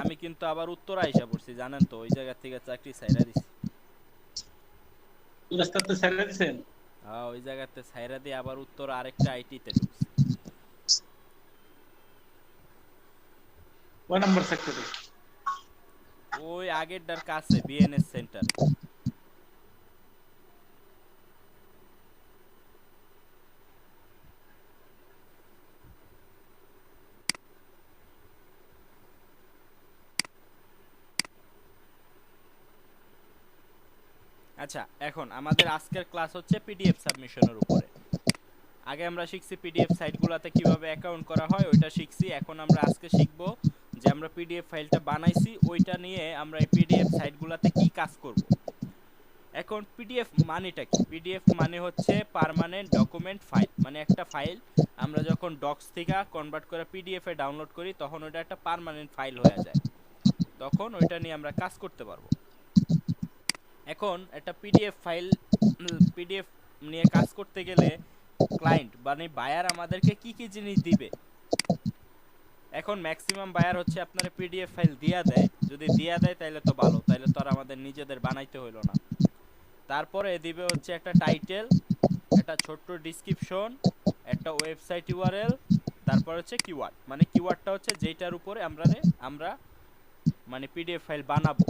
আমি কিন্তু আবার উত্তর আইসা পড়ছি জানেন তো, ওই জায়গা থেকে চাকরি ছাইরা দিছি। রাস্তাতে ছেড়ে দিছেন? হ্যাঁ, ওই জায়গাতে ছাইরা দিয়ে আবার উত্তর আরেকটা আইটিতে ঢুকছি। কয় নম্বর সেক্টরে? ওই আগেরটার কাছে বিএনএস সেন্টারে। আচ্ছা, এখন আমাদের আজকের ক্লাস হচ্ছে পিডিএফ সাবমিশনের উপরে। আগে আমরা শিখছি পিডিএফ সাইটগুলোতে কিভাবে অ্যাকাউন্ট করা হয়, ওইটা শিখছি। এখন আমরা আজকে শিখব যে আমরা পিডিএফ ফাইলটা বানাইছি ওইটা নিয়ে আমরা এই পিডিএফ সাইটগুলোতে কি কাজ করব। এখন পিডিএফ মানেটা কি? পিডিএফ মানে হচ্ছে পার্মানেন্ট ডকুমেন্ট ফাইল, মানে একটা ফাইল আমরা যখন ডক্স থেকে কনভার্ট করে পিডিএফ এ ডাউনলোড করি তখন ওইটা একটা পার্মানেন্ট ফাইল হয়ে যায়, তখন ওইটা নিয়ে আমরা কাজ করতে পারবো। এখন একটা পিডিএফ ফাইল, পিডিএফ নিয়ে কাজ করতে গেলে ক্লায়েন্ট মানে বায়ার আমাদেরকে কি কি জিনিস দিবে। এখন ম্যাক্সিমাম বায়ার হচ্ছে আপনার পিডিএফ ফাইল দিয়া দেয়, যদি দিয়া দেয় তাহলে তো ভালো, তাহলে তো আর আমাদের নিজেদের বানাইতে হইলো না। তারপরে দিবে হচ্ছে একটা টাইটেল, একটা ছোট্ট ডিসক্রিপশন, একটা ওয়েবসাইট ইউআরএল, তারপর হচ্ছে কিওয়ার্ড, মানে কিওয়ার্ডটা হচ্ছে যেটার উপরে আমরা মানে পিডিএফ ফাইল বানাবো।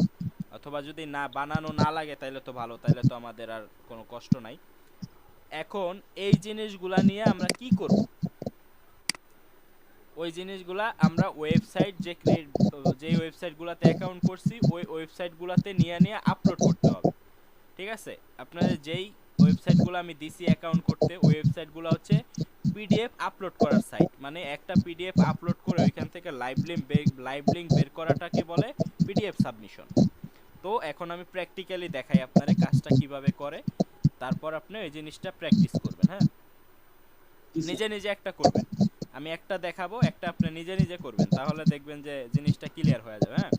অথবা যদি না বানানো না লাগে তাহলে তো ভালো, তাহলে তো আমাদের আর কোনো কষ্ট নাই। এখন এই জিনিসগুলা নিয়ে আমরা কি করব? ওই জিনিসগুলা আমরা ওয়েবসাইট যে ওয়েবসাইটগুলোতে অ্যাকাউন্ট করছি ওই ওয়েবসাইটগুলোতে নিয়ে নিয়ে আপলোড করতে হবে। ঠিক আছে, আপনাদের যেই ওয়েবসাইটগুলো আমি দিছি অ্যাকাউন্ট করতে, ওই ওয়েবসাইটগুলো হচ্ছে পিডিএফ আপলোড করার সাইট, মানে একটা পিডিএফ আপলোড করে ওইখান থেকে লাইভ লিঙ্ক বের করাটাকে বলে পিডিএফ সাবমিশন। তো এখন আমি প্র্যাকটিক্যালি দেখাই আপনারে কাজটা কিভাবে করে, তারপর আপনি এই জিনিসটা প্র্যাকটিস করবেন। হ্যাঁ, নিজে নিজে একটা করবেন, আমি একটা দেখাবো, একটা আপনি নিজে নিজে করবেন, তাহলে দেখবেন যে জিনিসটা ক্লিয়ার হয়ে যাবে। হ্যাঁ,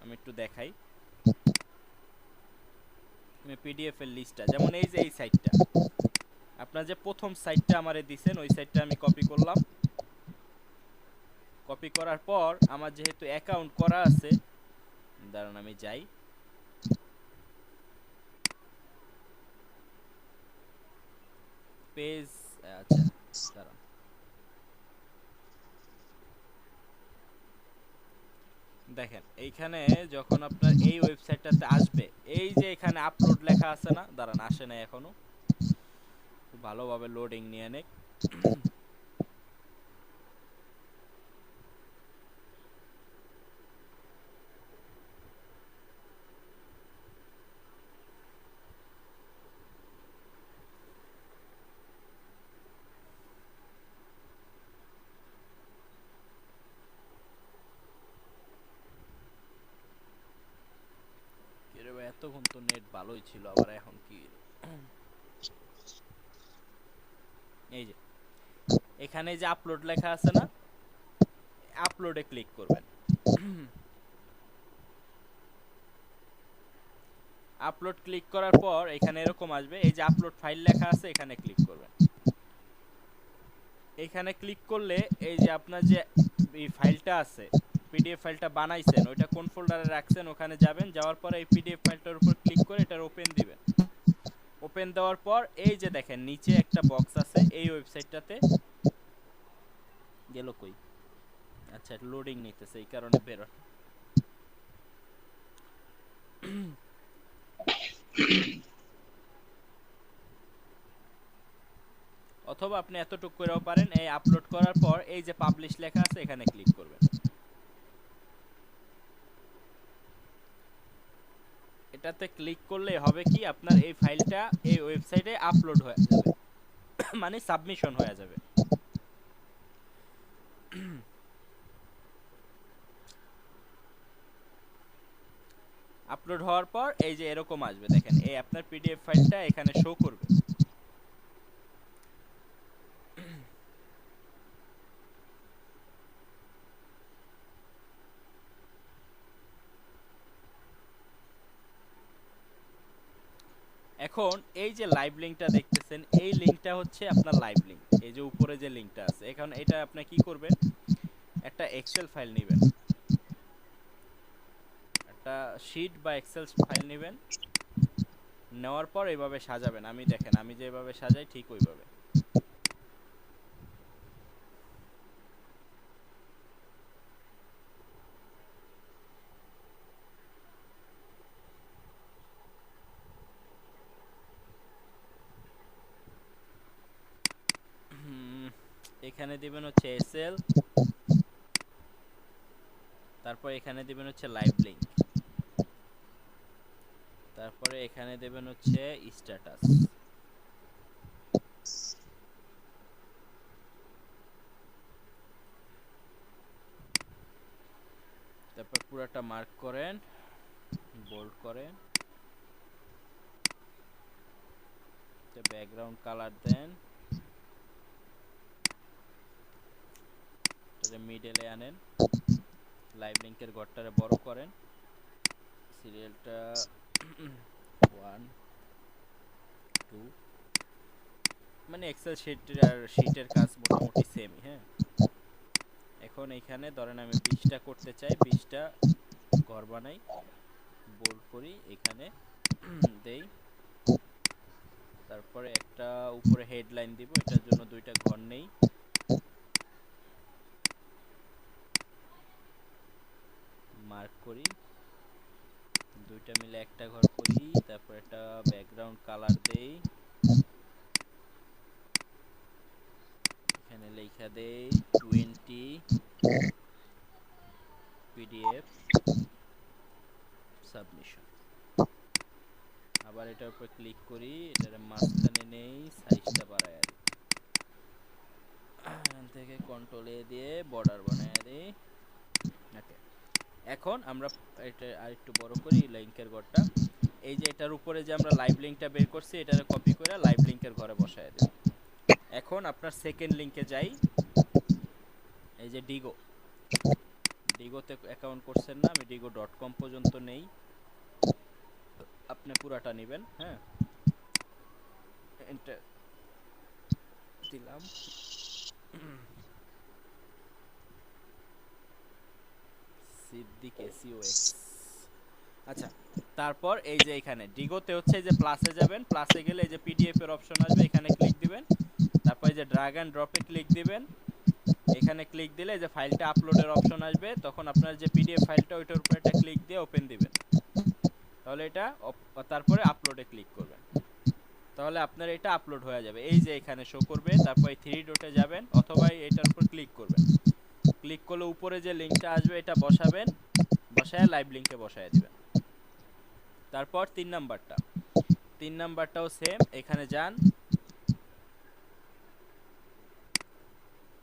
আমি একটু দেখাই। আমি পিডিএফ এর লিস্টটা, যেমন এই যে এই সাইটটা, আপনার যে প্রথম সাইটটা আমারে দিছেন ওই সাইটটা আমি কপি করলাম। কপি করার পর আমার যেহেতু অ্যাকাউন্ট করা আছে, দাঁড়ান আমি যাই, পেজ, আচ্ছা দাঁড়ান, দেখেন এইখানে যখন আপনার এই ওয়েবসাইটটাতে আসবে, এই যে এখানে আপলোড লেখা আছে না, দাঁড়ান আসে না এখনো, ভালোভাবে লোডিং নিয়ে নেক। এর এতক্ষণ তো নেট ভালোই ছিল, আবার এখন কি? এই যে এখানে যে আপলোড লেখা আছে না, আপলোডে ক্লিক করবেন। আপলোড ক্লিক করার পর এখানে এরকম আসবে, এই যে আপলোড ফাইল লেখা আছে এখানে ক্লিক করবেন। এখানে ক্লিক করলে এই যে আপনার যে এই ফাইলটা আছে, পিডিএফ ফাইলটা বানাইছেন ওইটা কোন ফোল্ডারে রাখছেন ওখানে যাবেন, যাওয়ার পর এই পিডিএফ ফাইলটার উপর ক্লিক করে এটার ওপেন দিবেন। ওপেন দেওয়ার পর এই যে দেখেন নিচে একটা বক্স আছে, এই ওয়েবসাইটটাতে গেল কই, আচ্ছা লোডিং নিতেছে এই কারণে বের, অথবা আপনি এতটুকু করেও পারেন, এই আপলোড করার পর এই যে পাবলিশ লেখা আছে এখানে ক্লিক করবেন। এটাতে ক্লিক করলে হবে কি, আপনার এই ফাইলটা এই ওয়েবসাইটে আপলোড হয়ে যাবে, মানে সাবমিশন হয়ে যাবে। আপলোড হওয়ার পর এই যে এরকম আসবে, দেখেন এই আপনার পিডিএফ ফাইলটা এখানে শো করবে। এখন এই যে লাইভ লিংকটা দেখতেছেন, এই লিংকটা হচ্ছে আপনার লাইভ লিংক, এই যে উপরে যে লিংকটা আছে, এখন এটা আপনি কি করবেন, একটা এক্সেল ফাইল নেবেন, একটা শিট বা এক্সেল ফাইল নেবেন, নেওয়ার পর এইভাবে সাজাবেন। আমি দেখেন আমি যেভাবে সাজাই ঠিক ওইভাবে। এখানে দিবেন হচ্ছে এসএল, তারপর এখানে দিবেন হচ্ছে লাইভ লিংক, তারপরে এখানে দেবেন হচ্ছে স্ট্যাটাস, তারপর পুরোটা মার্ক করেন, বোল্ড করেন, ব্যাকগ্রাউন্ড কালার দেন, মিডলে আনেন, লাইভ লিংকের ঘরটারে বড় করেন, সিরিয়ালটা 1 2, মানে এক্সেল শিটের কাজ মোটামুটি সেম। হ্যাঁ, এখন এইখানে ধরেন আমি 20টা করতে চাই, 20টা ঘর বানাই, বোল্ড করি, এখানে দেই, তারপরে একটা উপরে হেডলাইন দিব, এটার জন্য 2টা ঘর নেই, মার্ক করি, 2টা মিলে একটা ঘর করি, তারপর একটা ব্যাকগ্রাউন্ড কালার দেই, এখানে লেখা দেই 20 পিডিএফ সাবমিশন। আবার এটার উপর ক্লিক করি, এটার মাঝখানে নেই, সাইজটা বাড়ায় দিই, এখান থেকে কন্ট্রোল এ দিয়ে বর্ডার বানায় দিই। ওকে, এখন আমরা এটা আরেকটু বড় করি লিংকের ঘরটা, এই যে এটার উপরে যে আমরা লাইভ লিংকটা বের করছি এটারে কপি করে লাইভ লিংকের ঘরে বসায় দিই। এখন আপনার সেকেন্ড লিংকে যাই, এই যে ডিগোতে অ্যাকাউন্ট করছেন না, আমি digo.com পর্যন্ত নেই, আপনি পুরাটা নেবেন। হ্যাঁ, এন্টার দিলাম, সিদ্দিক এসইউএক্স। আচ্ছা, তারপর এই যে এখানে ডিগোতে হচ্ছে যে প্লাসে যাবেন, প্লাসে গেলে এই যে পিডিএফ এর অপশন আসবে, এখানে ক্লিক দিবেন, তারপর এই যে ড্র্যাগ এন্ড ড্রপে ক্লিক দিবেন, এখানে ক্লিক দিলে যে ফাইলটা আপলোডের অপশন আসবে, তখন আপনার যে পিডিএফ ফাইলটা ওইটার উপর একটা ক্লিক দিয়ে ওপেন দিবেন, তাহলে এটা তারপরে আপলোডে ক্লিক করবেন, তাহলে আপনার এটা আপলোড হয়ে যাবে, এই যে এখানে শো করবে, তারপর এই 3 ডটে যাবেন অথবা এটার উপর ক্লিক করবেন, ক্লিক করলে উপরে যে লিংকটা আসবে এটা বসাবেন, বসায় লাইভ লিংকে বসায় দিবেন। তারপর 3 নাম্বারটাও সেম, এখানে যান,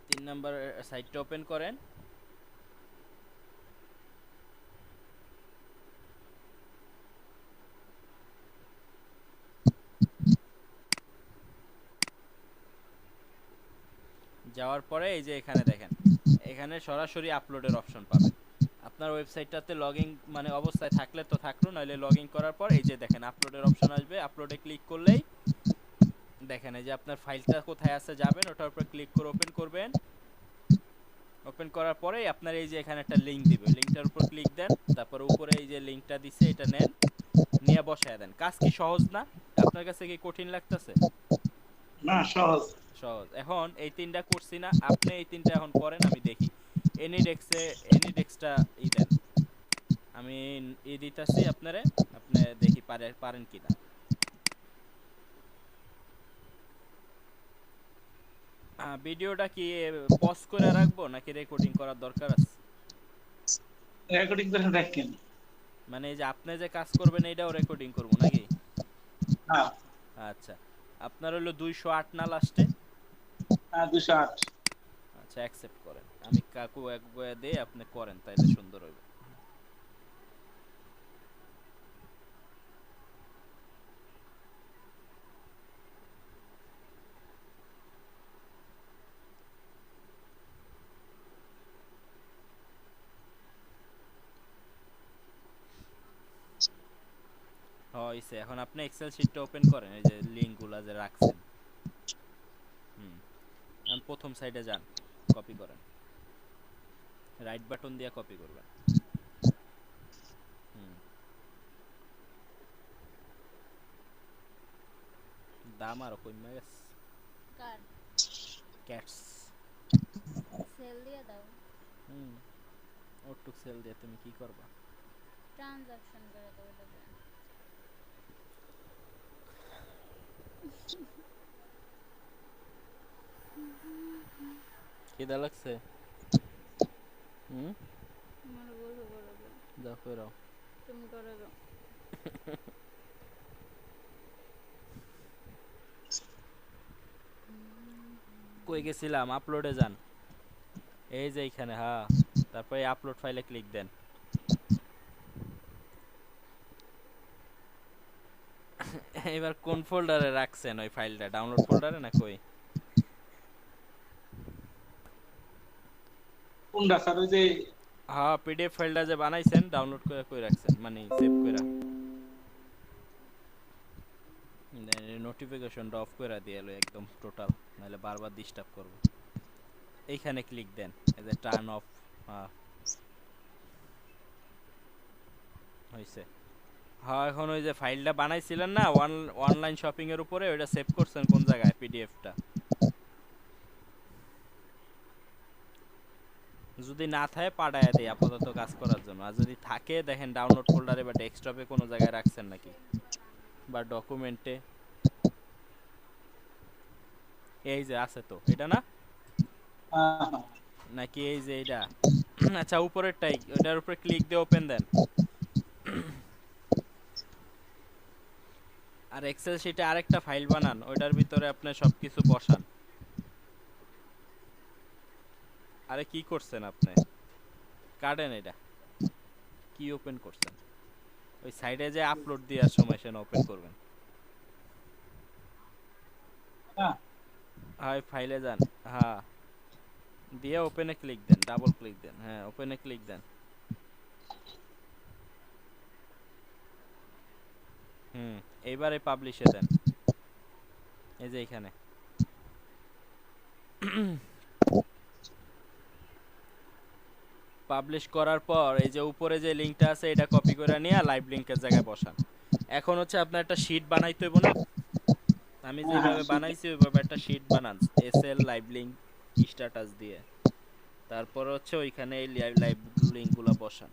3 নাম্বার সাইটটা ওপেন করেন, যাওয়ার পরে এই যে এখানে দেখেন, এখানে সরাসরি আপলোডের অপশন পাবেন। আপনার ওয়েবসাইটটাতে লগইন মানে অবস্থায় থাকলে তো থাকলো, নইলে লগইন করার পর এই যে দেখেন আপলোডের অপশন আসবে, আপলোডে ক্লিক করলেই দেখেন এই যে আপনার ফাইলটা কোথায় আছে যাবেন, ওটার উপর ক্লিক করে ওপেন করবেন, ওপেন করার পরে আপনার এই যে এখানে একটা লিংক দিবে, লিংকটার উপর ক্লিক দেন, তারপর উপরে এই যে লিংকটা দিছে এটা নেন, নিয়ে বসায় দেন। কাজ কি সহজ না? আপনার কাছে কি কঠিন লাগতেছে? না, সহজ সহজ। এখন এই 3টা করছি না, আপনি এই 3টা এখন করেন, আমি দেখি। এনিডেক্সটা ই দেন, আমি দিতাছি আপনারে, আপনি দেখি পারেন কিনা। ভিডিওটা কি পজ করে রাখবো নাকি রেকর্ডিং করার দরকার আছে? রেকর্ডিং করে দেখেন, মানে এই যে আপনি যে কাজ করবেন এটাও রেকর্ডিং করব নাকি? হ্যাঁ আচ্ছা, আপনার হলো 208 না লাস্টে? হ্যাঁ 208। আচ্ছা, অ্যাকসেপ্ট করেন, আমি কাকু এক দিয়ে আপনি করেন, তাইলে সুন্দর হবে। হইছে, এখন আপনি এক্সেল শিটটা ওপেন করেন, এই যে লিংকগুলো যে রাখছেন, প্রথম সাইডে যান, কপি করেন, রাইট বাটন দিয়ে কপি করবেন। হুম, দাম আরো কমে গেছে। কার ক্যাটস। সেল দিয়ে দাও, হুম, ওটুক সেল দিয়ে তুমি কি করবা? ট্রানজাকশন করে দাও এটাকে। খিদা লাগছে? হুম, আমার বলবো করে দাও, যাও ফেরাও। তুমি করে দাও। কই গেছিলাম? আপলোডে যান, এই যে এইখানে। হ্যাঁ, তারপরে আপলোড ফাইলে ক্লিক দেন। এবার কোন ফোল্ডারে রাখছেন ওই ফাইলটা? ডাউনলোড ফোল্ডারে না কই? কোনটা স্যার? ওই যে হ্যাঁ, পিডিএফ ফাইলটা যে বানাইছেন ডাউনলোড করে কই রাখছেন, মানে সেভ করে? নোটিফিকেশনটা অফ করে দিয়ে এলো একদম টোটাল, নাহলে বারবার ডিস্টার্ব করবে। এইখানে ক্লিক দেন, এই যে টার্ন অফ। হ্যাঁ, হয়েছে। হ্যাঁ, এখন ওই যে ফাইলটা বানাইছিলেন না অনলাইন শপিং এর উপরে, ওইটা সেভ করছেন কোন জায়গায়? পিডিএফটা যদি না থাকে পাঠায় দেই আপাতত কাজ করার জন্য, আর যদি থাকে দেখেন ডাউনলোড ফোল্ডারে বা ডেস্কটপে কোনো জায়গায় রাখছেন নাকি, বা ডকুমেন্টে। এই যে আছে তো, এটা না? হ্যাঁ, হ্যাঁ। নাকি এই যে এটা? আচ্ছা, উপরেরটাই, ওটার উপরে ক্লিক দিয়ে ওপেন দেন। আর এক্সেল শিটে আরেকটা ফাইল বানান, ওইটার ভিতরে আপনি সবকিছু বসান। আরে কি করছেন আপনি? কাটেন এটা। কি ওপেন করছেন? ওই সাইডে যে আপলোড দেওয়ার সময় সেটা ওপেন করবেন। হ্যাঁ, হয় ফাইলে যান। হ্যাঁ, দিয়ে ওপেনে ক্লিক দেন, ডাবল ক্লিক দেন। হ্যাঁ, ওপেনে ক্লিক দেন। হুম, এইবারে পাবলিশে দেন, এই যে এইখানে। পাবলিশ করার পর এই যে উপরে যে লিঙ্কটা আছে এটা কপি করে নিয়ে লাইভ লিঙ্কের জায়গায় বসান। এখন হচ্ছে আপনার একটা শিট বানাইতে হইব না? আমি হ্যাঁ, হ্যাঁ, যেভাবে সেটা। বানাইছি ওইভাবে একটা শিট বানান, এসএল লাইভ লিঙ্ক স্ট্যাটাস দিয়ে। তারপর হচ্ছে ওইখানে এই লাইভ লিঙ্কগুলো বসান।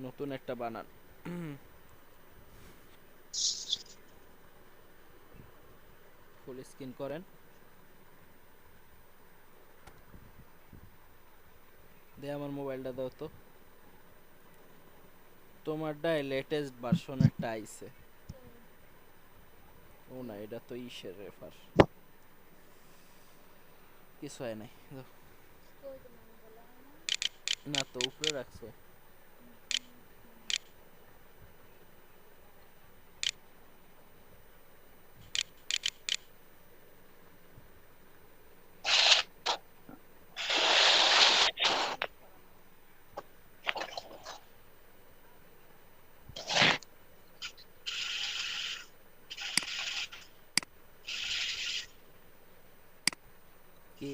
নতুন একটা বানান। ফুল স্ক্রিন করেন, দিয়ে আমার মোবাইলটা দাও তো। তোমারটাই লেটেস্ট ভার্সনেরটা আইছে। ও না, এটা তো ইসের রেফার। কিছু হয় নাই, দাও। কই তুমি বলো না? না তো, উপরে রাখছো। কি?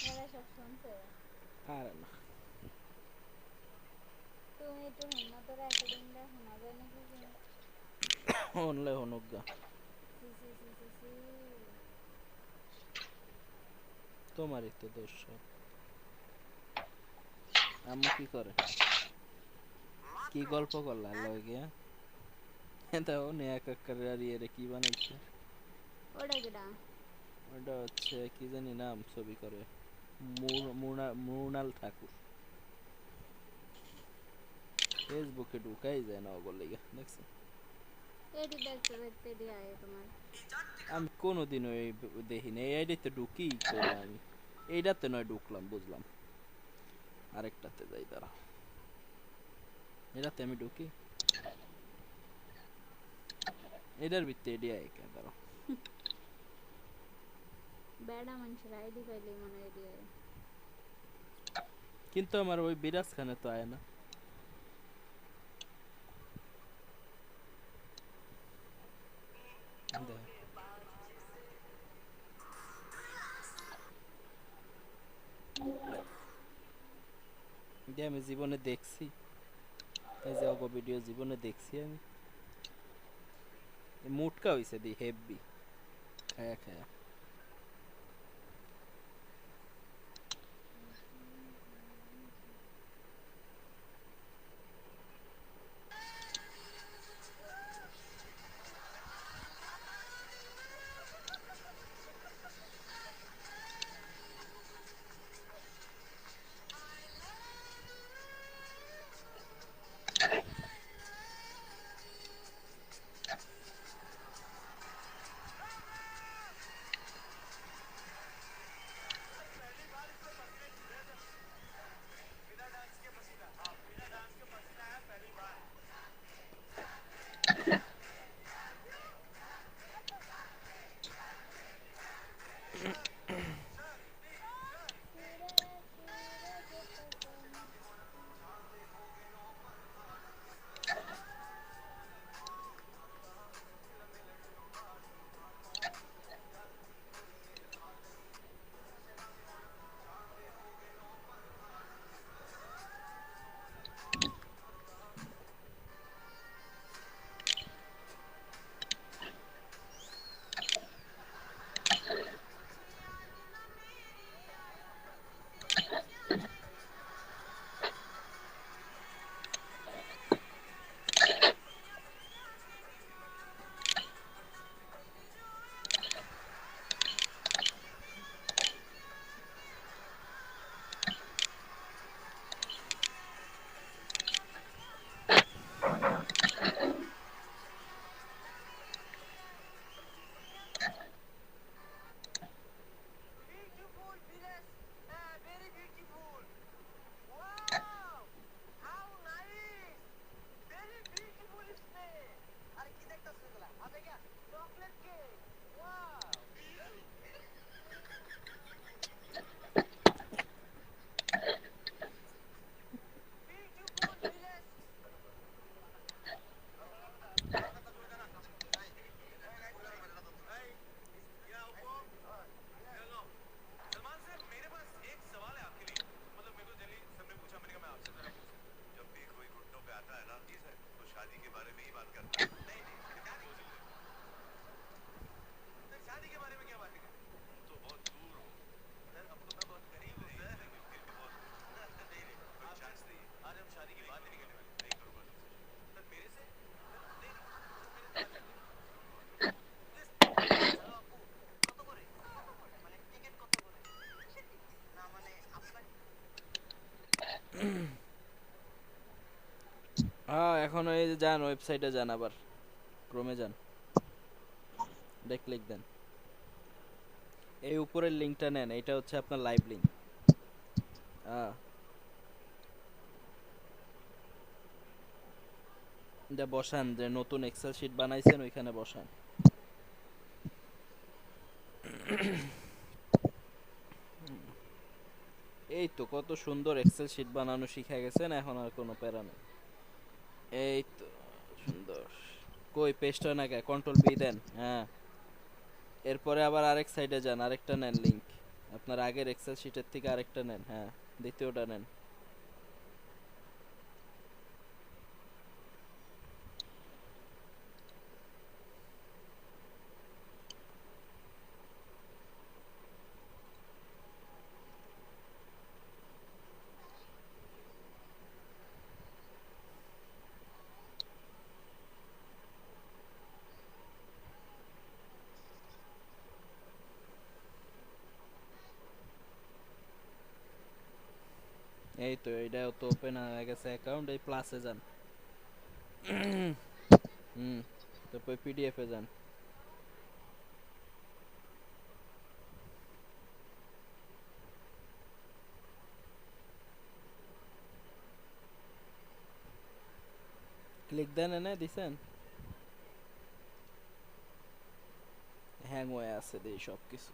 এরা সব শুনছে। আরে না, তুমি একটু হিম্মত রেকর্ডিংটা শোনা যায় নাকি কি? অনলে হনুক গা। সি সি সি সি সি। তোমারই তো দোষ সব। আম্মু কি করে? কি গল্প করলা লগে গিয়া? দাও নে এক এক করে আর ইয়ে কি বানাইছে। ওটা কিটা? ওটা হচ্ছে কি জানি নাম, ছবি করে। মৃণাল ঠাকুর। ফেসবুকে ঢুকাই যায় না ওগুলো লেগে, দেখছি। এটি দেখতে দেখতে এটি আয় তোমার। আমি কোনোদিন ওই দেখিনি, এই আইডিতে ঢুকি করে আমি। এইটাতে নয় ঢুকলাম, বুঝলাম। আরেকটাতে যাই, দাঁড়া। এটাতে আমি ঢুকি, এটার ভিত্তি এডি আয় কে, দাঁড়া। বেড়া মানুষের আইডি পাইলে মনে এটি আয়। কিন্তু আমার ওই বিরাজ খানে তো আয় না। যে আমি জীবনে দেখছি, এই যে অগো ভিডিও জীবনে দেখছি আমি, মুটকা হইছে দি হেভি খায়া খায়া। सूरज पसंद হ্যাঁ এখন এই যে যান ওয়েবসাইটে যান, আবার ক্রোমে যান, ক্লিক দেন, এই উপরের লিংকটা নেন, এটা হচ্ছে আপনার লাইভ লিংক। হ্যাঁ এটা বসান, যে নতুন এক্সেল শিট বানাইছেন ওইখানে বসান। এই তো কত সুন্দর এক্সেল শিট বানানো শিখে গেছেন, এখন আর কোনো প্যারা নেই। এই তো সুন্দর। কই পেস্ট হয় না কে? কন্ট্রোল বি দেন। হ্যাঁ এরপরে আবার আরেক সাইডে যান, আরেকটা নেন লিংক, আপনার আগের এক্সেল শিটের থেকে আরেকটা নেন। হ্যাঁ দ্বিতীয়টা নেন। এই তো এটাও তো ওপেন হয়ে গেছে অ্যাকাউন্ট, এই প্লাসে যান। হুম তারপর পিডিএফ এ যান। ক্লিক দেন, এনে দিছেন, হ্যাং হয়ে আছে দেই সব কিছু।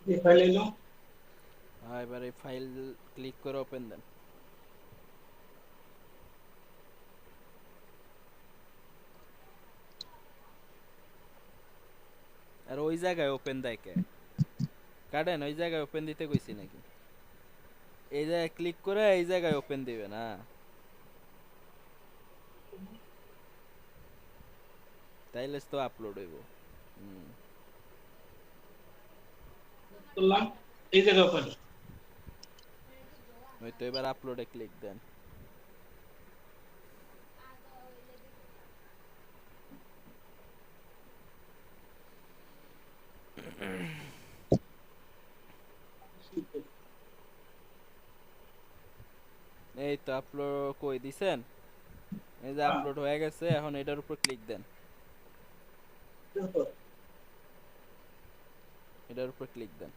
ये फाइल ले लो। হ্যাঁ এবার এই ফাইল ক্লিক করে ওপেন দেন। আর ওই জায়গায় ওপেন দেয় কে? কাটেন, ওই জায়গায় ওপেন দিতে কইছি নাকি? এই জায়গায় ক্লিক করে এই জায়গায় ওপেন দিবে না। তাইলে তো আপলোড হইব। হুম। করলাম এই জায়গা ওপেন। ওই তো এবার আপলোডে ক্লিক দেন। এই তো আপলোড কই দিছেন? এই যে হ্যাঁ, আপলোড হয়ে গেছে, এখন এটার উপর ক্লিক দেন। এটার উপর ক্লিক দেন।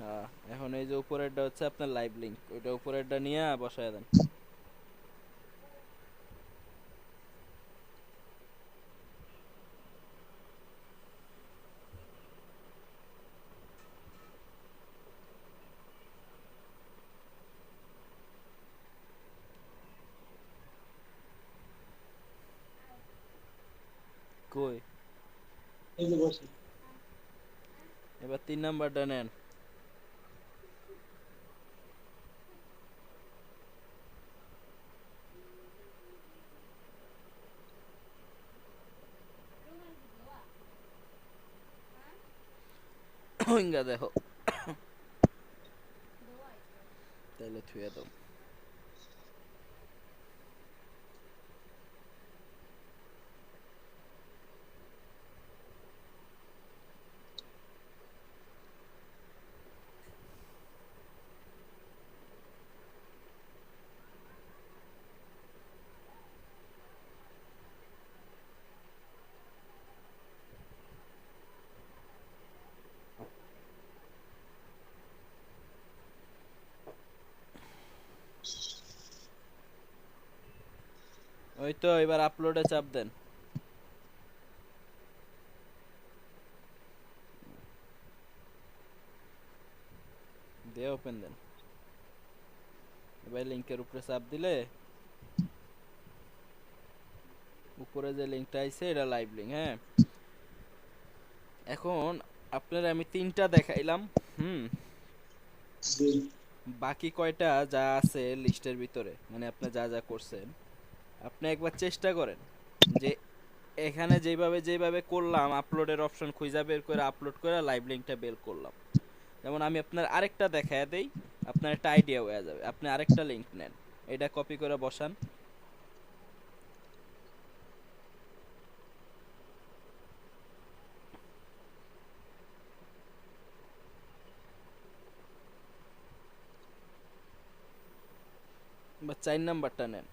হ্যাঁ, এখন এই যে উপরেরটা হচ্ছে আপনার লাইভ লিংক, ওইটা উপরেরটা নিয়ে বসায় দেন। কই? এই যে বসে। এবার 3 নাম্বারটা নেন। ওইঙ্গা দেখো, তাইলে থুয়ে দাও। ওই তো এবার আপলোডে চাপ দেন। দিয়ে ওপেন দেন। এবার লিংকের উপরে চাপ দিলে উপরে যে লিংকটা আইছে এটা লাইভ লিংক। হ্যাঁ, এখন আপনারা আমি 3টা দেখাইলাম। হুম। জি। বাকি কয়টা যা আছে লিস্টের ভিতরে, মানে আপনি যা যা করছেন, আপনি একবার চেষ্টা করেন যে এখানে যেভাবে যেভাবে করলাম আপলোডের অপশন খুঁজে বের করে আপলোড করে লাইভ লিংকটা বের করলাম। যেমন আমি আপনার আরেকটা দেখায় দেই, আপনার একটা আইডিয়া হয়ে যাবে। আপনি আরেকটা লিংক নেন, এটা কপি করে বসান। বা 4 নাম্বারটা নেন।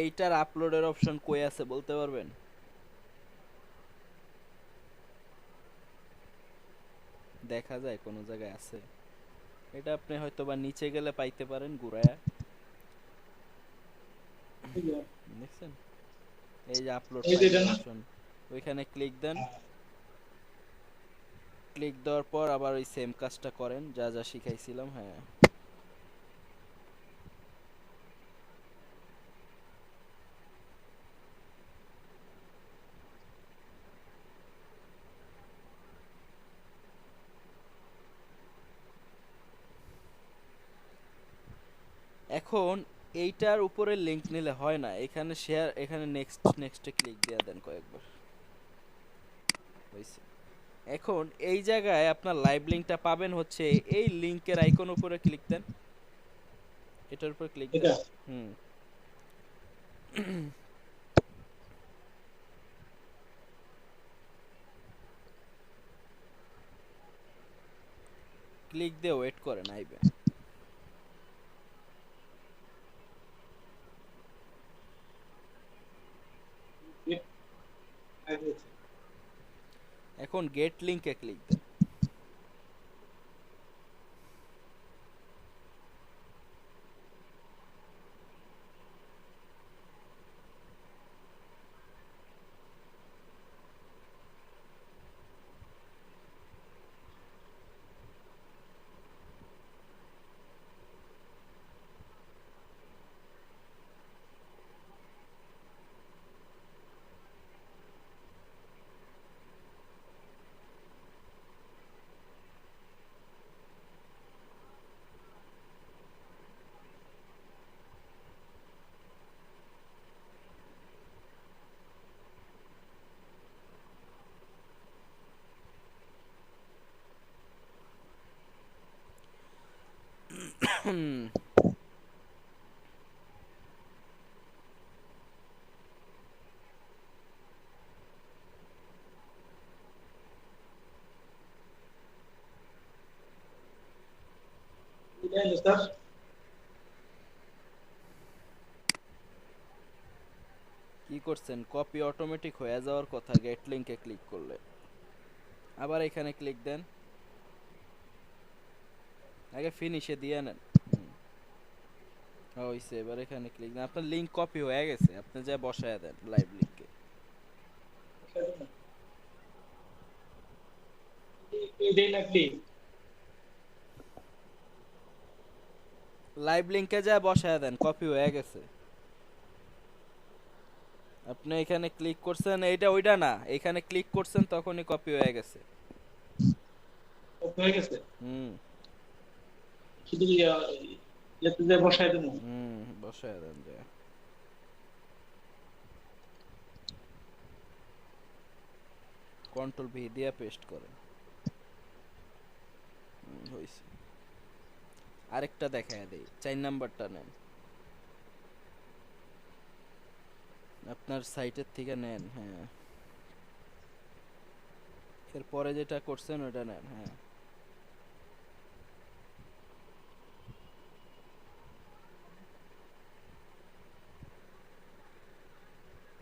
এইটার আপলোডের অপশন কই আছে বলতে পারবেন? দেখা যায় কোনো জায়গায় আছে? এটা আপনি হয়তো বা নিচে গেলে পাইতে পারেন ঘুরায়া। এই যে দেখছেন? এই যে আপলোড এই যে এটা ফাইলের না। অপশন, ওইখানে ক্লিক দেন। ক্লিক দেওয়ার পর আবার ওই সেম কাজটা করেন যা যা শিখাইছিলাম। হ্যাঁ, এখন এইটার উপরে লিংক নিলে হয় না, এখানে শেয়ার, এখানে নেক্সট নেক্সটে ক্লিক দিয়ে দেন কয়েকবার। হইছে। এখন এই জায়গায় আপনার লাইভ লিংকটা পাবেন হচ্ছে এই লিংকের আইকন উপরে ক্লিক দেন, এটার উপর ক্লিক দেন। এটা হুম। ক্লিক দিয়ে ওয়েট করেন, আইবে। এখন গেট লিংকে ক্লিক দেন। স্যার কি করছেন? কপি অটোমেটিক হয়ে যাওয়ার কথা গেট লিংকে ক্লিক করলে। আবার এখানে ক্লিক দেন, আগে ফিনিশে দিয়ে নেন। হইছে, এবার এখানে ক্লিক দেন। আপনার লিংক কপি হয়ে গেছে, আপনি যা বসায় দেন লাইভ লিংকে। এটাই লাগবে। লাইভ লিংকে যা বসায় দেন, কপি হয়ে গেছে। আপনি এখানে ক্লিক করছেন, এইটা ওইটা না, এখানে ক্লিক করছেন তখনই কপি হয়ে গেছে। হয়ে গেছে, হুম শুধু ইয়াতে যে বসায় দেবো। বসায় দেন যা। কন্ট্রোল ভি দিয়ে পেস্ট করেন। হইছে। আরেকটা দেখায় দেই, 4 নাম্বারটা নেন, আপনার সাইটের থেকে নেন। হ্যাঁ, এরপরে যেটা করছেন ওটা নেন। হ্যাঁ,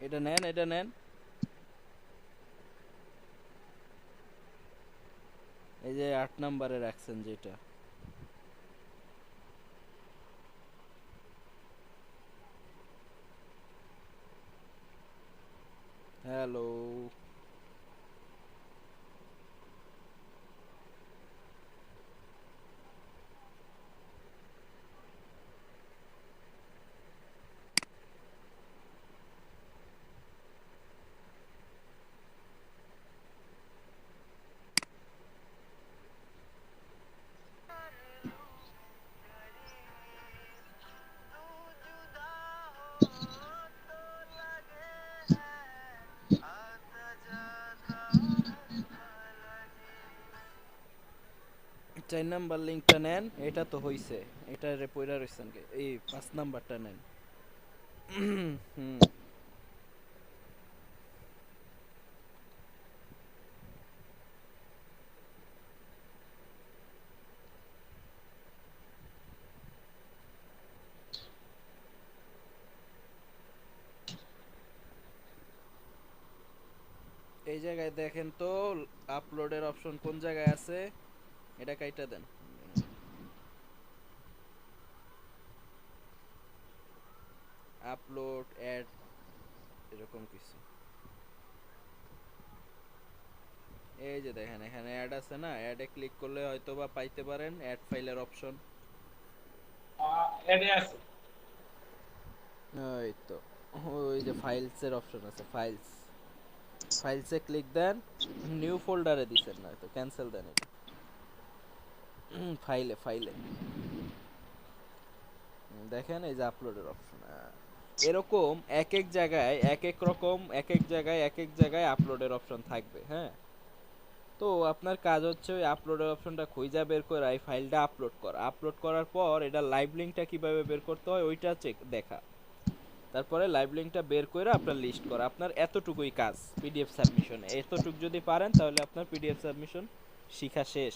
এটা নেন, এটা নেন। এই যে 8 নাম্বারে রাখছেন যেটা, হ্যালো। চার নাম্বার লিঙ্কটা নেন, এটা তো হইছে, এটা রে পয়রা রইছেন কে? এই 5 নাম্বারটা নেন। হুম, এই জায়গায় দেখেন তো আপলোডের অপশন কোন জায়গায় আছে, এটা কাইটা দেন। আপলোড অ্যাড এরকম কিছু, এই যে দেখেন এখানে অ্যাড আছে না, অ্যাডে ক্লিক করলে হয়তো বা পাইতে পারেন অ্যাড ফাইলের অপশন। এনে আছে। ওই তো, ওই যে ফাইলসের অপশন আছে, ফাইলস, ফাইলসে ক্লিক দেন। নিউ ফোল্ডারে দিছেন না তো ক্যান্সেল দেন এটা। ফাইলে, ফাইলে দেখেন এই যে আপলোডের অপশন। এরকম এক এক জায়গায় এক এক রকম, এক এক জায়গায় এক এক জায়গায় আপলোডের অপশন থাকবে। হ্যাঁ, তো আপনার কাজ হচ্ছে ওই আপলোডের অপশনটা খুঁজা বের করে এই ফাইলটা আপলোড করা। আপলোড করার পর এটা লাইভ লিঙ্কটা কিভাবে বের করতে হয় ওইটা চেক দেখা, তারপরে লাইভ লিঙ্কটা বের করে আপনার লিস্ট করা। আপনার এতটুকুই কাজ পিডিএফ সাবমিশনে। এতটুকু যদি পারেন তাহলে আপনার পিডিএফ সাবমিশন শিখা শেষ।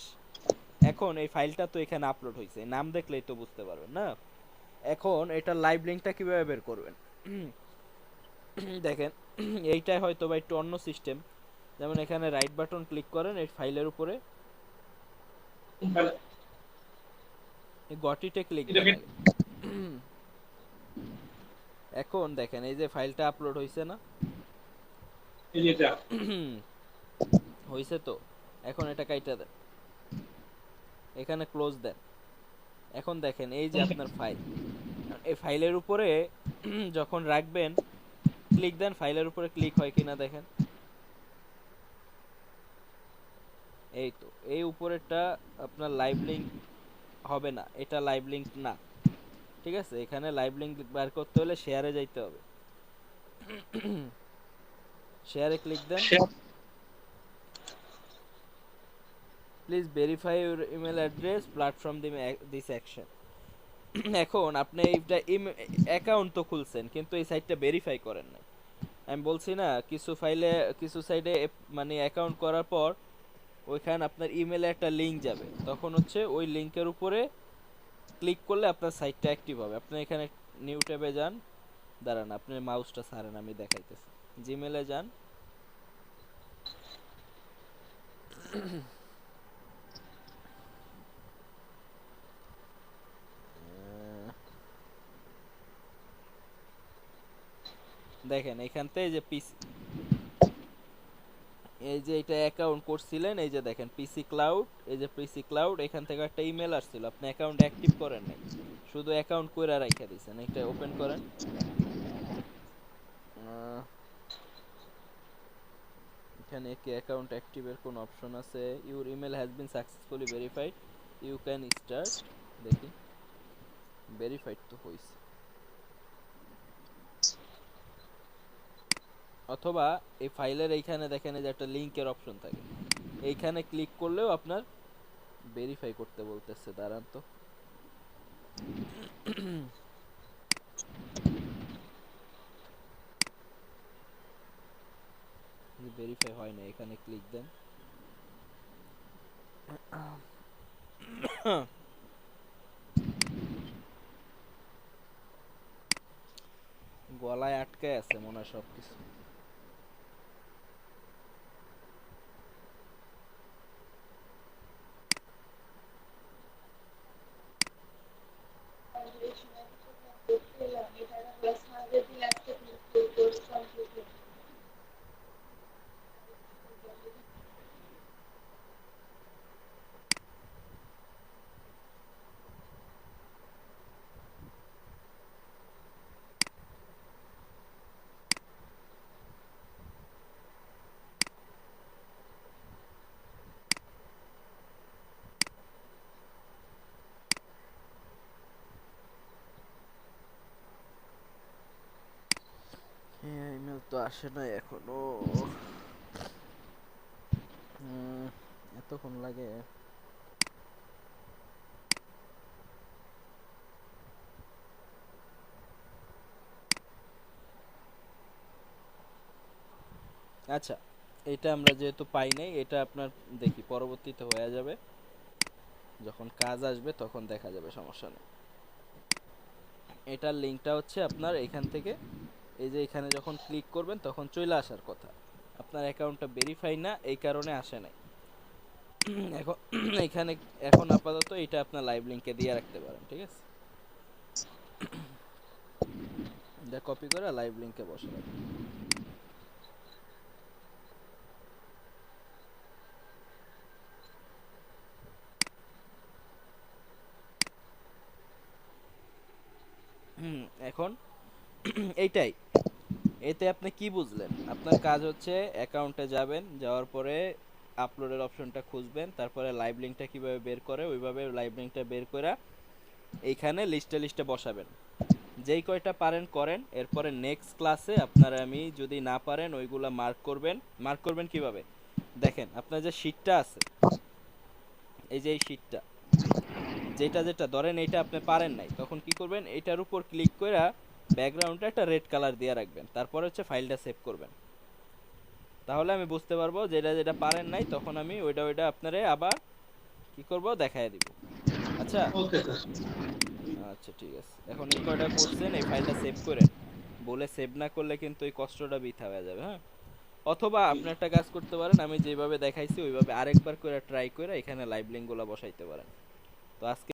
এখন এই ফাইলটা তো এখানে আপলোড হয়েছে, নাম দেখলেই তো বুঝতে পারবেন না। এখন এটা লাইভ লিঙ্কটা কিভাবে বের করবেন দেখেন, এইটাই হয়তো বা একটু অন্য সিস্টেম। যেমন এখানে রাইট বাটন ক্লিক করেন এই ফাইলের উপরে, এই গটিতে ক্লিক এটা দেন আগে। এখন দেখেন এই যে ফাইলটা আপলোড হয়েছে না? এই যে এটা হয়েছে তো। এখন এটা কাইটা দেন, এখানে ক্লোজ দেন। এখন দেখেন এই যে আপনার ফাইল, এই ফাইলের উপরে যখন রাখবেন ক্লিক দেন, ফাইলের উপরে ক্লিক হয় কিনা দেখেন। এই তো, এই উপরেরটা আপনার লাইভ লিঙ্ক হবে না, এটা লাইভ লিঙ্ক না। ঠিক আছে, এখানে লাইভ লিঙ্ক বার করতে হলে শেয়ারে যাইতে হবে। শেয়ারে ক্লিক দেন। Please verify your email address platform this action. এখন আপনি এইটা অ্যাকাউন্ট তো খুলছেন কিন্তু এই সাইটটা ভেরিফাই করেন না। আমি বলছি না কিছু ফাইলে কিছু সাইডে মানে অ্যাকাউন্ট করার পর ওইখানে আপনার ইমেলে একটা লিঙ্ক যাবে, তখন হচ্ছে ওই লিঙ্কের উপরে ক্লিক করলে আপনার সাইটটা অ্যাক্টিভ হবে। আপনি এখানে নিউ ট্যাবে যান, দাঁড়ান আপনি মাউসটা ছাড়েন আমি দেখাইতেছি। জিমেলে যান, দেখেন এখান থেকে যে পিসি, এই যে এটা অ্যাকাউন্ট করছিলেন, এই যে দেখেন পিসি ক্লাউড, এই যে পিসি ক্লাউড, এখান থেকে একটা ইমেল আসছিল, আপনি অ্যাকাউন্ট অ্যাক্টিভ করেন নাই, শুধু অ্যাকাউন্ট কইরা রাইখা দিয়েছেন। এটা ওপেন করেন। এখানে কি অ্যাকাউন্ট অ্যাক্টিভের কোন অপশন আছে? Your email has been successfully verified, you can start. দেখি ভেরিফাইড তো হইছে। অথবা এই ফাইলের এইখানে দেখেন যে একটা লিংকের অপশন থাকে, এইখানে ক্লিক করলেও আপনার ভেরিফাই করতে বলতেছে। দাঁড়ান তো, ভেরিফাই হয় না, এখানে ক্লিক দেন। গলায় আটকে আছে মনে হয় সবকিছু। হ্যাঁ, ইমেল তো আসে নাই এখনো। এতক্ষণ লাগে? আচ্ছা, এটা আমরা যেহেতু পাই নাই, এটা আপনার দেখি পরবর্তীতে হয়ে যাবে, যখন কাজ আসবে তখন দেখা যাবে, সমস্যা নেই। এটার লিঙ্কটা হচ্ছে আপনার এখান থেকে, এই যে এখানে যখন ক্লিক করবেন তখন চলে আসার কথা। আপনার অ্যাকাউন্টটা ভেরিফাই না, এই কারণে আসে নাই। এখন এখানে এখন আপাতত এটা আপনার লাইভ লিংকে দিয়ে রাখতে পারেন, ঠিক আছে? এটা কপি করে লাইভ লিংকে বসে রাখবেন। এখন এইটাই, এতে আপনি কি বুঝলেন? আপনার কাজ হচ্ছে অ্যাকাউন্টে যাবেন, যাওয়ার পরে আপলোডের অপশনটা খুঁজবেন, তারপরে লাইভ লিংকটা কিভাবে বের করে ওইভাবে লাইভ লিংকটা বের করে এইখানে লিস্টে লিস্টে বসাবেন। যেই কয়টা পারেন করেন, এরপরে নেক্সট ক্লাসে আপনারা আমি যদি না পারেন ওইগুলা মার্ক করবেন। মার্ক করবেন কিভাবে দেখেন, আপনার যে শীটটা আছে, এই যে এই শীটটা, যেটা যেটা ধরেন এইটা আপনি পারেন নাই, তখন কি করবেন, এটার উপর ক্লিক করে ব্যাকগ্রাউন্ডে একটা রেড কালার দিয়ে রাখবেন, তারপরে হচ্ছে ফাইলটা সেভ করবেন। তাহলে আমি বুঝতে পারবো যেটা যেটা পারেন নাই, তখন আমি ওইটা ওইটা আপনারে আবার কি করব দেখায় দিব। আচ্ছা ওকে স্যার। আচ্ছা ঠিক আছে, এখন এই কয়টা করছেন এই ফাইলটা সেভ করেন। বলে সেভ না করলে কিন্তু ওই কষ্টটা বৃথা হয়ে যাবে, হ্যাঁ। অথবা আপনি একটা কাজ করতে পারেন, আমি যেভাবে দেখাইছি ওইভাবে আরেকবার করে ট্রাই করে এখানে লাইভ লিঙ্কগুলো বসাইতে পারেন। তো আজকে